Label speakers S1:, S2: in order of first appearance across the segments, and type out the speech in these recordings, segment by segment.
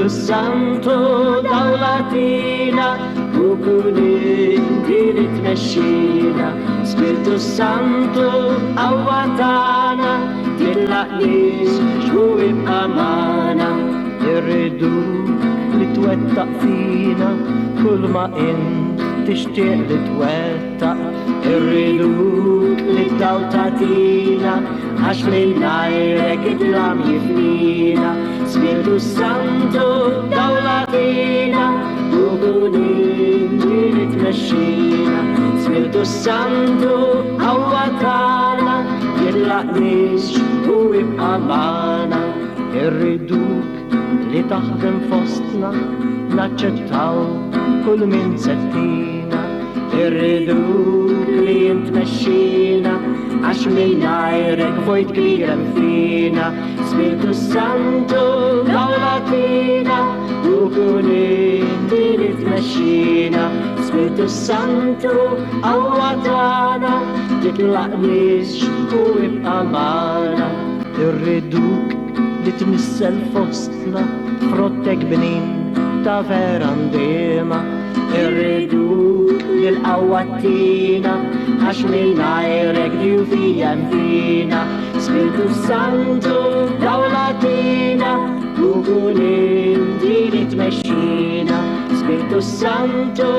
S1: Santo dawlatina ukun inti li tmexxina Spiritu Santo awwatana tillaqnis xu ibqamana irriduk li twettaq fina kull ma int tixtieq li twettaq irriduk li daw tatina għax minnajrek id-dram jifnina Spiritu Santo dawlatina ukun inti li tmexxina Spiritu Santo awwatana tillaqnis xu ibqamana irriduk li taħdem fostna naċċettaw kull min settina irriduk li jintmexxina għax minnajrek vojt kbir hemm fina Spiritu Santo dawlatina ukun inti li tmexxina Spiritu Santo awwatana titlaqnis u ibqamana irriduk li tmissel fostna frottek bnin ta' verandema irriduk li l-qawwattina għax minnajrek li u fija fina Spiritu Santo dawlatina ukun inti li tmexxina Spiritu Santo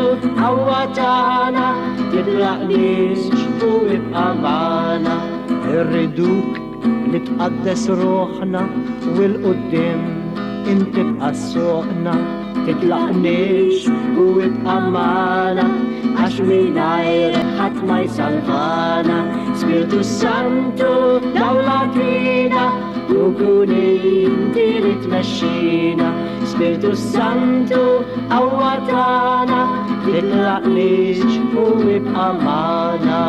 S1: awwatana titlaqnis u ibqamana irriduk li tqaddes ruħna u l-qoddim inti bqassuqna titlaqnix u ibqamana għax minnajrek ħadd ma jsalvana Spiritu Santo dawlatina ukun inti li tmexxina Spiritu Santo awwatana titlaqnix u ibqamana